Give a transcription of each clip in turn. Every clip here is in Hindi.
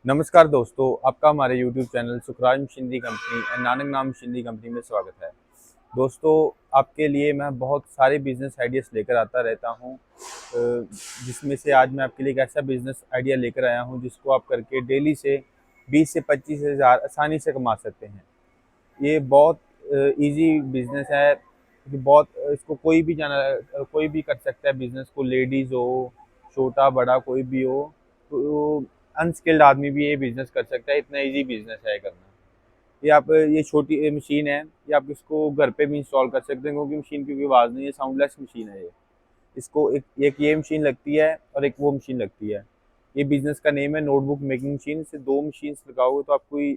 नमस्कार दोस्तों, आपका हमारे YouTube channel Sukhraj machinery company and Nanak नाम मशीनरी कंपनी में स्वागत है। दोस्तों, आपके लिए मैं बहुत सारे बिजनेस आइडियाज़ लेकर आता रहता हूं, जिसमें से आज मैं आपके लिए एक ऐसा बिजनेस आइडिया लेकर आया हूं जिसको आप करके डेली से 20 से 25 हज़ार आसानी से कमा सकते हैं। ये बहुत इजी बिजनेस है कि बहुत इसको कोई भी कर सकता है बिजनेस को, लेडीज़ हो, छोटा बड़ा कोई भी हो, तो अनस्किल्ड आदमी भी ये बिजनेस कर सकता है। इतना इजी बिजनेस है करना। ये छोटी मशीन है, ये आप इसको घर पे भी इंस्टॉल कर सकते हैं क्योंकि मशीन की कोई आवाज़ नहीं है, साउंडलेस मशीन है ये। इसको एक ये मशीन लगती है और एक वो मशीन लगती है। ये बिजनेस का नेम है नोटबुक मेकिंग मशीन। से दो मशीन लगाओगे तो आपको ये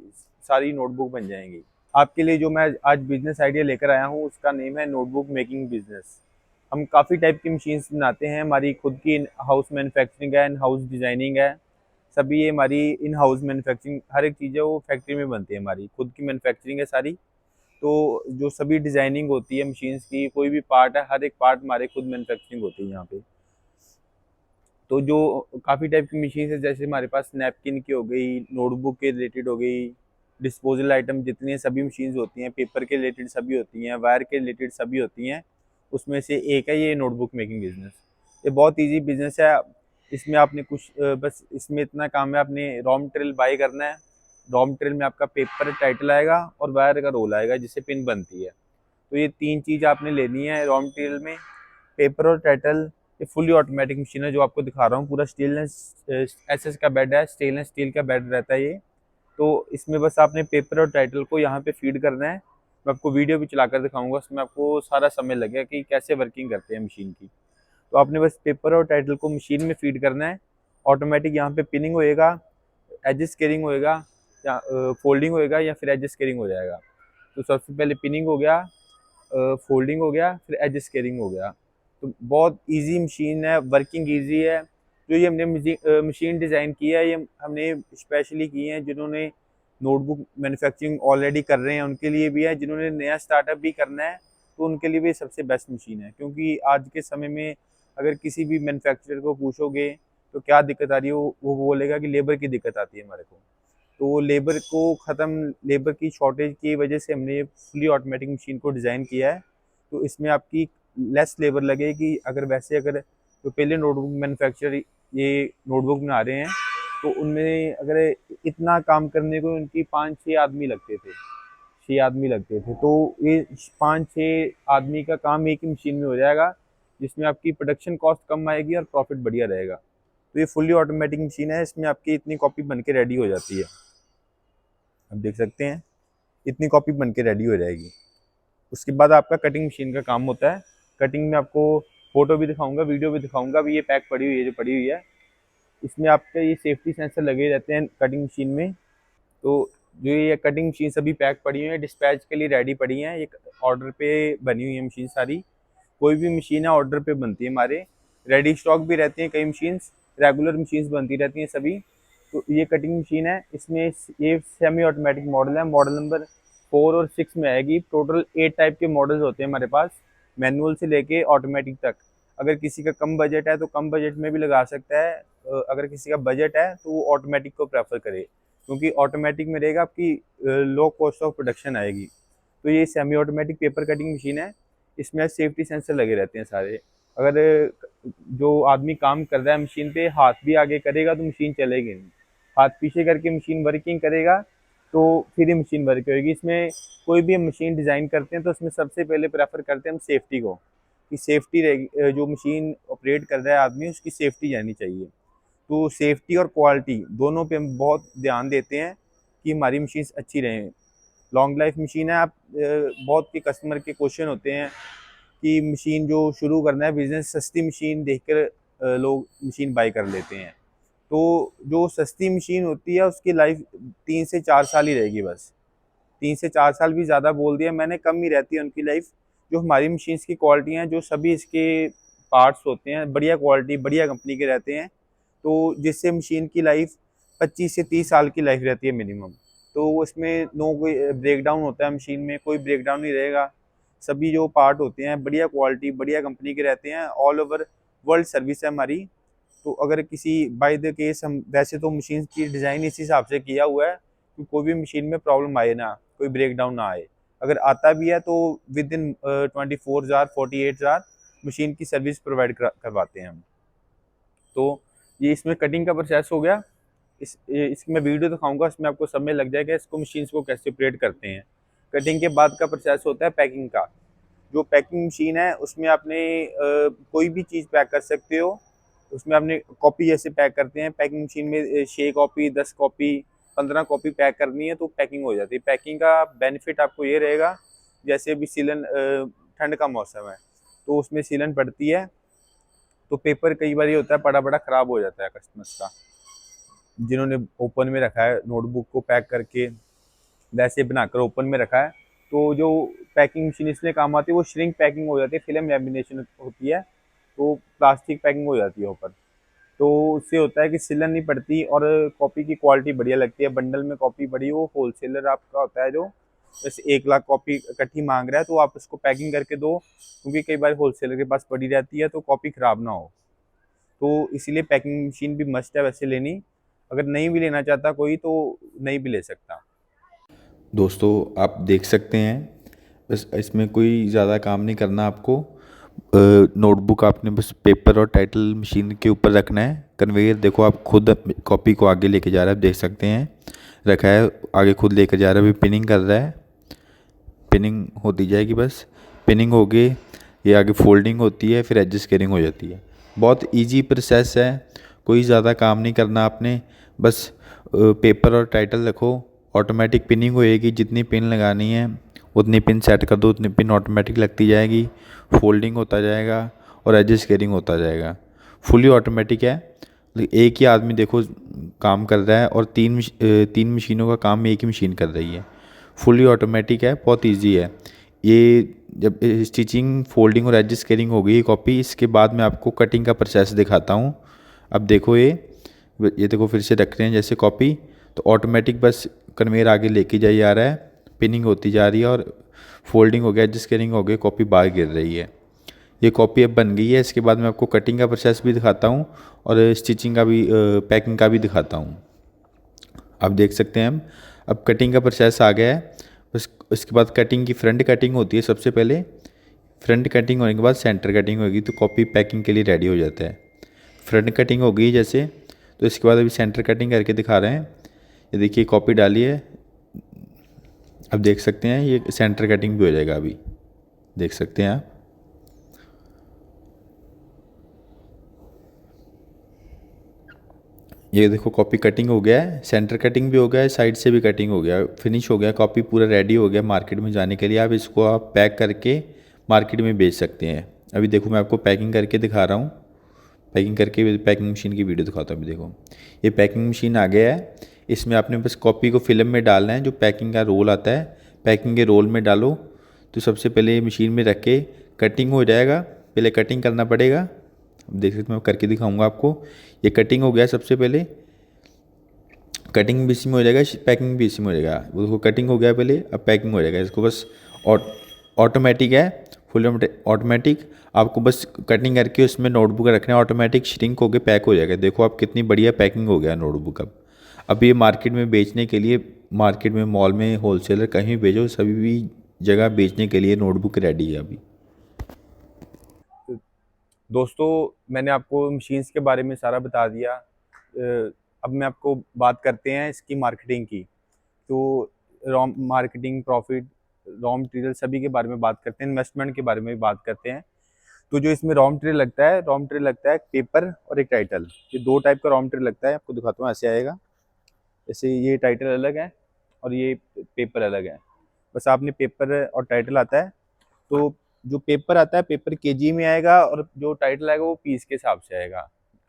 सारी नोटबुक बन जाएंगी। आपके लिए जो मैं आज बिजनेस आइडिया लेकर आया हूँ उसका नेम है नोटबुक मेकिंग बिजनेस। हम काफ़ी टाइप की मशीन्स बनाते हैं। हमारी खुद की इन हाउस मैन्युफैक्चरिंग है, इन हाउस डिज़ाइनिंग है। सभी ये हमारी इन हाउस मैन्युफैक्चरिंग, हर एक चीज़ है वो फैक्ट्री में बनती है। हमारी खुद की मैन्युफैक्चरिंग है सारी। तो जो सभी डिज़ाइनिंग होती है मशीन्स की, कोई भी पार्ट है, हर एक पार्ट हमारे खुद मैन्युफैक्चरिंग होती है यहाँ पे। तो जो काफ़ी टाइप की मशीन है, जैसे हमारे पास नैपकिन की हो गई, नोटबुक के रिलेटेड हो गई, डिस्पोजल आइटम जितनी सभी मशीन्स होती हैं, पेपर के रिलेटेड सभी होती हैं, वायर के रिलेटेड सभी होती हैं। उसमें से एक है ये नोटबुक मेकिंग बिजनेस। ये बहुत इजी बिजनेस है। इसमें आपने बस इसमें इतना काम है, आपने रॉ मटेरियल बाई करना है। रॉ मटेरियल में आपका पेपर टाइटल आएगा और वायर का रोल आएगा जिससे पिन बनती है। तो ये तीन चीज़ आपने लेनी है रॉ मटेरियल में, पेपर और टाइटल। ये फुली ऑटोमेटिक मशीन है जो आपको दिखा रहा हूँ। पूरा स्टेनलेस एसएस का बेड है, स्टेनलेस स्टील का बेड रहता है ये। तो इसमें बस आपने पेपर और टाइटल को यहाँ पे फीड करना है। मैं आपको वीडियो भी चलाकर दिखाऊंगा, उसमें आपको सारा समय लगेगा कि कैसे वर्किंग करते हैं मशीन की। तो आपने बस पेपर और टाइटल को मशीन में फीड करना है। ऑटोमेटिक यहाँ पे पिनिंग होएगा, एज स्केलिंग होएगा, या फोल्डिंग होएगा, या फिर एज स्केलिंग हो जाएगा। तो सबसे पहले पिनिंग हो गया, फोल्डिंग हो गया, फिर एज स्केलिंग हो गया। तो बहुत इजी मशीन है, वर्किंग इजी है। जो ये हमने मशीन डिज़ाइन की है, ये हमने स्पेशली की है जिन्होंने नोटबुक मैन्युफैक्चरिंग ऑलरेडी कर रहे हैं उनके लिए भी है, जिन्होंने नया स्टार्टअप भी करना है तो उनके लिए भी सबसे बेस्ट मशीन है। क्योंकि आज के समय में अगर किसी भी मैन्युफैक्चरर को पूछोगे तो क्या दिक्कत आ रही है, वो बोलेगा कि लेबर की दिक्कत आती है हमारे को। तो लेबर की शॉर्टेज की वजह से हमने ये फुली ऑटोमेटिक मशीन को डिज़ाइन किया है। तो इसमें आपकी लेस लेबर लगेगी। अगर जो पहले नोटबुक मैन्युफैक्चरर ये नोटबुक बना रहे हैं तो उनमें अगर इतना काम करने को उनकी 5-6 आदमी लगते थे, 6 आदमी लगते थे। तो ये 5-6 आदमी का काम एक ही मशीन में हो जाएगा, जिसमें आपकी प्रोडक्शन कॉस्ट कम आएगी और प्रॉफिट बढ़िया रहेगा। तो ये फुली ऑटोमेटिक मशीन है, इसमें आपकी इतनी कॉपी बन के रेडी हो जाती है। आप देख सकते हैं इतनी कॉपी बन के रेडी हो जाएगी। उसके बाद आपका कटिंग मशीन का काम होता है। कटिंग में आपको फोटो भी दिखाऊंगा, वीडियो भी दिखाऊंगा। अभी ये पैक पड़ी हुई है, जो पड़ी हुई है, इसमें आपके ये सेफ्टी सेंसर लगे रहते हैं कटिंग मशीन में। तो जो ये कटिंग मशीन सभी पैक पड़ी हुई है, डिस्पैच के लिए रेडी पड़ी हैं। ये ऑर्डर पे बनी हुई है मशीन सारी। कोई भी मशीन है ऑर्डर पे बनती है हमारे। रेडी स्टॉक भी रहती हैं कई मशीन्स, रेगुलर मशीन्स बनती रहती हैं सभी। तो ये कटिंग मशीन है, इसमें ये सेमी ऑटोमेटिक मॉडल है, मॉडल नंबर 4 और 6 में आएगी। टोटल 8 टाइप के मॉडल्स होते हैं हमारे पास, मैनुअल से लेके ऑटोमेटिक तक। अगर किसी का कम बजट है तो कम बजट में भी लगा सकता है। अगर किसी का बजट है तो वो ऑटोमेटिक को प्रेफर करे, क्योंकि ऑटोमेटिक में रहेगा आपकी लो कॉस्ट ऑफ प्रोडक्शन आएगी। तो ये semi automatic paper cutting machine है। इसमें सेफ्टी सेंसर लगे रहते हैं सारे। अगर जो आदमी काम कर रहा है मशीन पे हाथ भी आगे करेगा तो मशीन चलेगी नहीं। हाथ पीछे करके मशीन वर्किंग करेगा तो फिर ही मशीन वर्क होगी। इसमें कोई भी हम मशीन डिज़ाइन करते हैं तो उसमें सबसे पहले प्रेफर करते हैं हम सेफ्टी को, कि सेफ्टी रहेगी। जो मशीन ऑपरेट कर रहा है आदमी, उसकी सेफ्टी रहनी चाहिए। तो सेफ्टी और क्वालिटी दोनों पे हम बहुत ध्यान देते हैं कि हमारी मशीन अच्छी रहें। लॉन्ग लाइफ मशीन है। बहुत के कस्टमर के क्वेश्चन होते हैं कि मशीन जो शुरू करना है बिजनेस, सस्ती मशीन देखकर लोग मशीन बाय कर लेते हैं। तो जो सस्ती मशीन होती है उसकी लाइफ 3 से 4 साल ही रहेगी बस। 3 से 4 साल भी ज़्यादा बोल दिया मैंने, कम ही रहती है उनकी लाइफ। जो हमारी मशीन्स की क्वालिटी हैं, जो सभी इसके पार्ट्स होते हैं, बढ़िया क्वालिटी बढ़िया कंपनी के रहते हैं। तो जिससे मशीन की लाइफ 25 से 30 साल की लाइफ रहती है मिनिमम। तो उसमें नो कोई ब्रेकडाउन होता है मशीन में, कोई ब्रेकडाउन नहीं रहेगा। सभी जो पार्ट होते हैं बढ़िया क्वालिटी बढ़िया कंपनी के रहते हैं। ऑल ओवर वर्ल्ड सर्विस है हमारी। तो अगर किसी बाय द केस हम वैसे तो मशीन की डिज़ाइन इस हिसाब से किया हुआ है कि कोई भी मशीन में प्रॉब्लम आए ना, कोई ब्रेक डाउन ना आए। अगर आता भी है तो within 24 hour 48 hour machine की सर्विस प्रोवाइड करवाते हैं हम। तो ये इसमें कटिंग का प्रोसेस हो गया। इसकी मैं वीडियो दिखाऊंगा, इसमें आपको सब में लग जाएगा इसको मशीन्स को कैसे ऑपरेट करते हैं। कटिंग के बाद का प्रोसेस होता है पैकिंग का। जो पैकिंग मशीन है उसमें आपने कोई भी चीज़ पैक कर सकते हो। उसमें आपने कॉपी जैसे पैक करते हैं पैकिंग मशीन में 6 कॉपी 10 कॉपी 15 कॉपी पैक करनी है तो पैकिंग हो जाती है। पैकिंग का बेनिफिट आपको ये रहेगा, जैसे अभी सीलन ठंड का मौसम है तो उसमें सीलन पड़ती है तो पेपर कई बार ये होता है पड़ा पड़ा ख़राब हो जाता है कस्टमर्स का। जिन्होंने ओपन में रखा है नोटबुक को पैक करके वैसे बनाकर ओपन में रखा है, तो जो पैकिंग मशीन इसलिए काम आती है वो श्रिंक पैकिंग हो जाती है, फिल्म लैमिनेशन होती है तो प्लास्टिक पैकिंग हो जाती है ऊपर। तो उससे होता है कि सिलन नहीं पड़ती और कॉपी की क्वालिटी बढ़िया लगती है। बंडल में कॉपी बड़ी हो, होलसेलर आपका होता है जो जैसे 1 लाख कॉपी इकट्ठी मांग रहा है तो आप उसको पैकिंग करके दो, क्योंकि कई बार होलसेलर के पास पड़ी रहती है तो कॉपी ख़राब ना हो। तो इसीलिए पैकिंग मशीन भी मस्ट है वैसे लेनी। अगर नहीं भी लेना चाहता कोई तो नहीं भी ले सकता। दोस्तों आप देख सकते हैं, बस इसमें कोई ज़्यादा काम नहीं करना आपको। नोटबुक आपने बस पेपर और टाइटल मशीन के ऊपर रखना है। कन्वेयर देखो आप खुद कॉपी को आगे लेके जा रहा है, आप देख सकते हैं रखा है, आगे खुद लेकर जा रहा है, अभी पिनिंग कर रहा है। पिनिंग होती जाएगी, बस पिनिंग हो गई, ये आगे फोल्डिंग होती है, फिर एडजस्ट केयरिंग हो जाती है। बहुत इजी प्रोसेस है, कोई ज़्यादा काम नहीं करना आपने। बस पेपर और टाइटल रखो, ऑटोमेटिक पिनिंग होएगी, जितनी पिन लगानी है उतनी पिन सेट कर दो, उतनी पिन ऑटोमेटिक लगती जाएगी, फोल्डिंग होता जाएगा और एडजस्ट केयरिंग होता जाएगा। फुली ऑटोमेटिक है, एक ही आदमी देखो काम कर रहा है और तीन मशीनों का काम एक ही मशीन कर रही है। फुली ऑटोमेटिक है, बहुत इजी है ये। जब स्टिचिंग फोल्डिंग और एडजस्ट केयरिंग हो गई कॉपी, इसके बाद मैं आपको कटिंग का प्रोसेस दिखाता हूँ। अब देखो ये देखो फिर से रख रहे हैं जैसे कॉपी, तो ऑटोमेटिक बस कन्वेयर आगे लेके जाई जा रहा है, पिनिंग होती जा रही है और फोल्डिंग हो गया, एडजस्ट केयरिंग हो गई, कॉपी बाहर गिर रही है। ये कॉपी अब बन गई है। इसके बाद मैं आपको कटिंग का प्रोसेस भी दिखाता हूँ और स्टिचिंग का भी, पैकिंग का भी दिखाता हूँ। आप देख सकते हैं हम अब कटिंग का प्रोसेस आ गया है। बस इसके बाद कटिंग की फ्रंट कटिंग होती है सबसे पहले। फ्रंट कटिंग होने के बाद सेंटर कटिंग होगी तो कॉपी पैकिंग के लिए रेडी हो जाता है। फ्रंट कटिंग हो गई जैसे, तो इसके बाद अभी सेंटर कटिंग करके दिखा रहे हैं। ये देखिए कॉपी डाली है, अब देख सकते हैं ये सेंटर कटिंग भी हो जाएगा, अभी देख सकते हैं आप। ये देखो कॉपी कटिंग हो गया है, सेंटर कटिंग भी हो गया है, साइड से भी कटिंग हो गया, फिनिश हो गया, कॉपी पूरा रेडी हो गया मार्केट में जाने के लिए। आप इसको आप पैक करके मार्केट में बेच सकते हैं। अभी देखो मैं आपको पैकिंग करके दिखा रहा हूँ, पैकिंग करके पैकिंग मशीन की वीडियो दिखाता हूँ। अभी देखो ये पैकिंग मशीन आ गया है, इसमें आपने बस कॉपी को फिल्म में डालना है। जो पैकिंग का रोल आता है, पैकिंग के रोल में डालो। तो सबसे पहले ये मशीन में रख के कटिंग हो जाएगा, पहले कटिंग करना पड़ेगा। अब देख सकते मैं करके दिखाऊंगा आपको। ये कटिंग हो गया, सबसे पहले कटिंग भी इसी में हो जाएगा, पैकिंग भी इसी में हो जाएगा। उसको कटिंग हो गया पहले, अब पैकिंग हो जाएगा। इसको बस ऑटोमेटिक है, फुल ऑटोमेटिक। आपको बस कटिंग करके उसमें नोटबुक रखना है, ऑटोमेटिक श्रिंक होकर पैक हो जाएगा। देखो आप कितनी बढ़िया पैकिंग हो गया नोटबुक। अब ये मार्केट में बेचने के लिए, मार्केट में, मॉल में, होलसेलर कहीं भी भेजो, सभी भी जगह बेचने के लिए नोटबुक रेडी है अभी। दोस्तों मैंने आपको मशीन्स के बारे में सारा बता दिया। अब मैं आपको बात करते हैं इसकी मार्केटिंग की। तो raw marketing, profit, raw material सभी के बारे में बात करते हैं, इन्वेस्टमेंट के बारे में भी बात करते हैं। तो जो इसमें रॉ मटेरियल लगता है, रॉ मटेरियल लगता है पेपर और एक टाइटल। ये दो टाइप का रॉ मटेरियल लगता है, आपको दिखाता हूँ। ऐसे आएगा, जैसे ये टाइटल अलग है और ये पेपर अलग है। बस आपने पेपर और टाइटल आता है, तो जो पेपर आता है पेपर केजी में आएगा और जो टाइटल आएगा वो पीस के हिसाब से आएगा।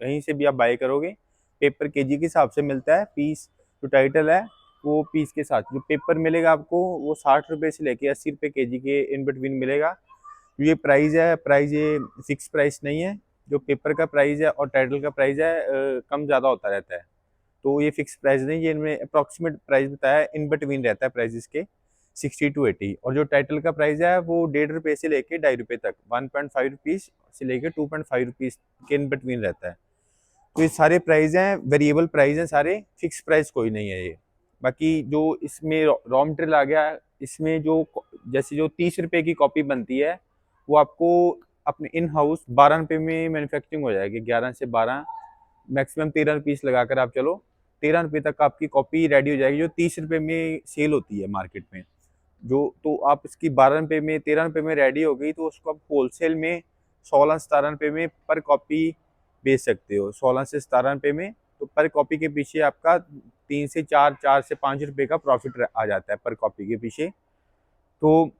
कहीं से भी आप बाय करोगे पेपर केजी के हिसाब से मिलता है, पीस जो टाइटल है वो पीस के साथ। जो पेपर मिलेगा आपको वो 60 रुपये से लेके 80 रुपये केजी के इन बिटवीन मिलेगा। ये प्राइस है, प्राइस ये फिक्स प्राइस नहीं है। जो पेपर का प्राइस है और टाइटल का प्राइस है कम ज़्यादा होता रहता है, तो ये फिक्स प्राइस नहीं, ये इनमें अप्रॉक्सीमेट प्राइस बताया है, इन बिटवीन रहता है प्राइस के 60 to 80। और जो टाइटल का प्राइस है वो 1.5 रुपये से लेके 2.5 रुपये तक, 1.5 रुपीज़ से लेके 2.5 रुपीज़ के इन बिटवीन रहता है। तो ये सारे प्राइस हैं, वेरिएबल प्राइस हैं सारे, फिक्स प्राइस कोई नहीं है ये। बाकी जो इसमें रॉ मटेरियल आ गया, इसमें जो जैसे जो 30 रुपए की कॉपी बनती है वो आपको अपने इन हाउस 12 रुपए में मैन्युफैक्चरिंग हो जाएगी। 11 से 12, मैक्सिमम 13 पीस लगाकर आप चलो, 13 रुपए तक आपकी कॉपी रेडी हो जाएगी, जो 30 रुपए में सेल होती है मार्केट में। जो तो आप इसकी 12 रुपए में, 13 रुपए में रेडी हो गई, तो उसको आप होलसेल में 16-17 रुपए में पर कॉपी बेच सकते हो। 16 से 17 रुपए में, तो पर कॉपी के पीछे आपका 3 से 4, 4 से 5 रुपए का प्रॉफिट आ जाता है पर कॉपी के पीछे। तो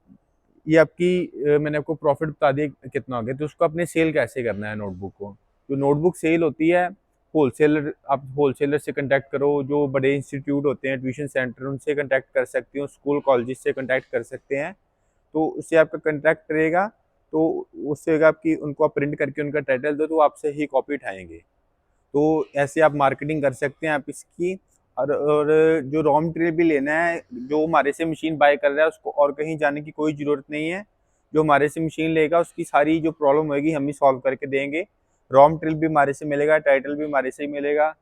ये आपकी मैंने आपको प्रॉफिट बता दिया कितना हो गया। तो उसको अपने सेल कैसे करना है नोटबुक को। जो नोटबुक सेल होती है, होलसेलर, आप होलसेलर से कांटेक्ट करो, जो बड़े इंस्टीट्यूट होते हैं, ट्यूशन सेंटर, उनसे कांटेक्ट कर सकते हो, स्कूल कॉलेज से कांटेक्ट कर सकते हैं। तो उससे आपका कांटेक्ट रहेगा, तो उससे आपकी उनको आप प्रिंट करके उनका टाइटल दो, तो आपसे ही कॉपी उठाएंगे। तो ऐसे आप मार्केटिंग कर सकते हैं आप इसकी। और जो रॉ मटेरियल भी लेना है, जो हमारे से मशीन बाय कर रहा है उसको और कहीं जाने की कोई ज़रूरत नहीं है। जो हमारे से मशीन लेगा उसकी सारी जो प्रॉब्लम होगी हम ही सॉल्व करके देंगे। रॉ मटेरियल भी हमारे से मिलेगा, टाइटल भी हमारे से ही मिलेगा,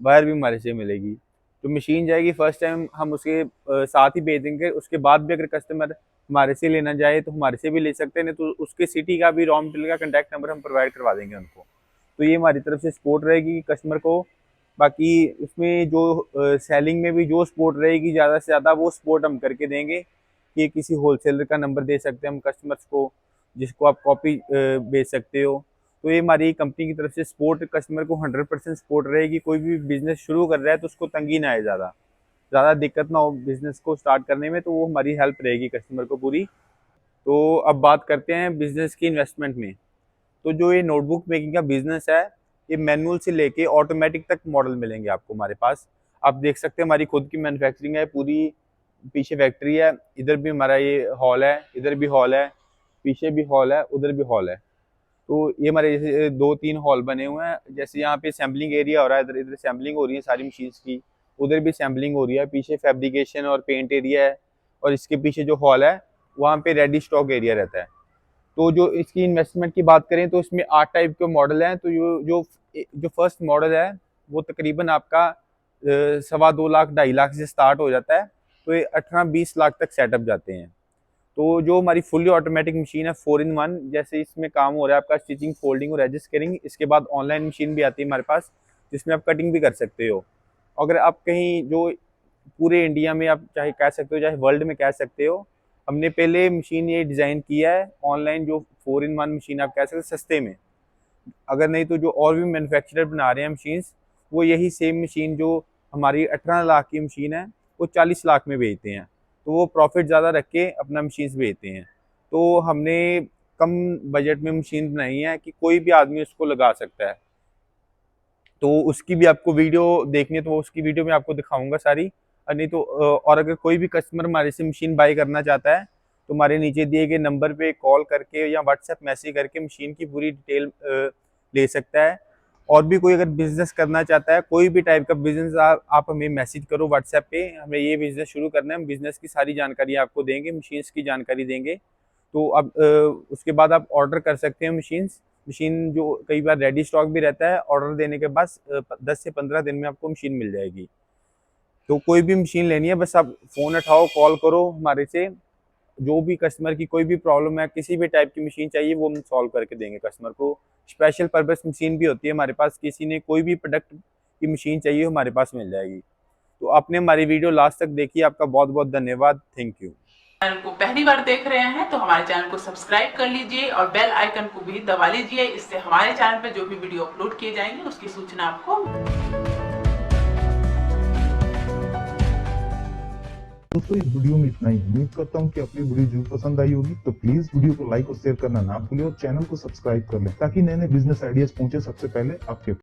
वायर भी हमारे से मिलेगी। जो मशीन जाएगी फर्स्ट टाइम हम उसके साथ ही भेज देंगे। उसके बाद भी अगर कस्टमर हमारे से लेना चाहे तो हमारे से भी ले सकते हैं, नहीं तो उसके सिटी का भी रॉ मटेरियल का कॉन्टैक्ट नंबर हम प्रोवाइड करवा देंगे उनको। तो ये हमारी तरफ से सपोर्ट रहेगी कस्टमर को। बाकी इसमें जो सेलिंग में भी जो सपोर्ट रहेगी ज़्यादा से ज़्यादा, वो सपोर्ट हम करके देंगे कि किसी होलसेलर का नंबर दे सकते हैं हम कस्टमर्स को, जिसको आप कॉपी बेच सकते हो। तो ये हमारी कंपनी की तरफ से सपोर्ट कस्टमर को 100% सपोर्ट रहेगी। कोई भी बिजनेस शुरू कर रहा है तो उसको तंगी ना आए, ज़्यादा दिक्कत ना हो बिजनेस को स्टार्ट करने में, तो वो हमारी हेल्प रहेगी कस्टमर को पूरी। तो अब बात करते हैं बिजनेस की इन्वेस्टमेंट में। तो जो ये नोटबुक मेकिंग का बिजनेस है, ये मैनुअल से लेके ऑटोमेटिक तक मॉडल मिलेंगे आपको हमारे पास। आप देख सकते हैं हमारी खुद की मैन्युफैक्चरिंग है पूरी, पीछे फैक्ट्री है, इधर भी हमारा ये हॉल है, इधर भी हॉल है, पीछे भी हॉल है, उधर भी हॉल है। तो ये हमारे जैसे 2-3 हॉल बने हुए हैं। जैसे यहाँ पे सैम्पलिंग एरिया हो रहा है, इधर इधर सैम्पलिंग हो रही है सारी मशीन्स की, उधर भी सैम्पलिंग हो रही है, पीछे फैब्रिकेशन और पेंट एरिया है, और इसके पीछे जो हॉल है वहाँ पे रेडी स्टॉक एरिया रहता है। तो जो इसकी इन्वेस्टमेंट की बात करें तो इसमें 8 टाइप के मॉडल हैं। तो जो फर्स्ट मॉडल है वो तकरीबन आपका 2.25 लाख 2.5 लाख से स्टार्ट हो जाता है, तो ये 18-20 लाख तक सेटअप जाते हैं। तो जो हमारी फुली ऑटोमेटिक मशीन है 4-in-1, जैसे इसमें काम हो रहा है आपका स्टिचिंग, फोल्डिंग और एडजस्ट कटिंग। इसके बाद ऑनलाइन मशीन भी आती है हमारे पास, जिसमें आप कटिंग भी कर सकते हो। अगर आप कहीं जो पूरे इंडिया में आप चाहे कह सकते हो, चाहे वर्ल्ड में कह सकते हो, हमने पहले मशीन ये डिज़ाइन किया है ऑनलाइन, जो 4-in-1 मशीन आप कह सकते हो सस्ते में। अगर नहीं तो जो और भी मैन्युफैक्चरर बना रहे हैं मशीन्स, वो यही सेम मशीन जो हमारी 18 लाख की मशीन है वो 40 लाख में बेचते हैं। तो वो प्रॉफिट ज़्यादा रख के अपना मशीन्स बेचते हैं। तो हमने कम बजट में मशीन बनाई है कि कोई भी आदमी उसको लगा सकता है। तो उसकी भी आपको वीडियो देखनी है तो उसकी वीडियो में आपको दिखाऊंगा सारी। और नहीं तो और अगर कोई भी कस्टमर हमारे से मशीन बाई करना चाहता है तो हमारे नीचे दिए गए नंबर पे कॉल करके या व्हाट्सएप मैसेज करके मशीन की पूरी डिटेल ले सकता है। और भी कोई अगर बिजनेस करना चाहता है, कोई भी टाइप का बिजनेस, आप हमें मैसेज करो व्हाट्सएप पे, हमें ये बिजनेस शुरू करना है, हम बिजनेस की सारी जानकारी आपको देंगे, मशीन्स की जानकारी देंगे। तो अब उसके बाद आप ऑर्डर कर सकते हैं मशीन जो कई बार रेडी स्टॉक भी रहता है, ऑर्डर देने के बाद 10 से 15 दिन में आपको मशीन मिल जाएगी। तो कोई भी मशीन लेनी है बस आप फ़ोन उठाओ, कॉल करो हमारे से, जो भी कस्टमर की कोई भी प्रॉब्लम है, किसी भी टाइप की मशीन चाहिए वो हम सॉल्व करके देंगे कस्टमर को। स्पेशल पर्पस मशीन भी होती है हमारे पास, किसी ने कोई भी प्रोडक्ट की मशीन चाहिए हमारे पास मिल जाएगी। तो आपने हमारी वीडियो लास्ट तक देखी, आपका बहुत बहुत धन्यवाद, थैंक यू। चैनल को पहली बार देख रहे हैं तो हमारे चैनल को सब्सक्राइब कर लीजिए और बेल आइकन को भी दबा लीजिए। इससे हमारे चैनल पर जो भी वीडियो अपलोड किए जाएंगे उसकी सूचना आपको। दोस्तों इस वीडियो में इतना ही। उम्मीद करता हूँ कि अपनी वीडियो जरूर पसंद आई होगी। तो प्लीज वीडियो को लाइक और शेयर करना ना भूलें और चैनल को सब्सक्राइब कर लें ताकि नए नए बिजनेस आइडियाज पहुंचे सबसे पहले आपके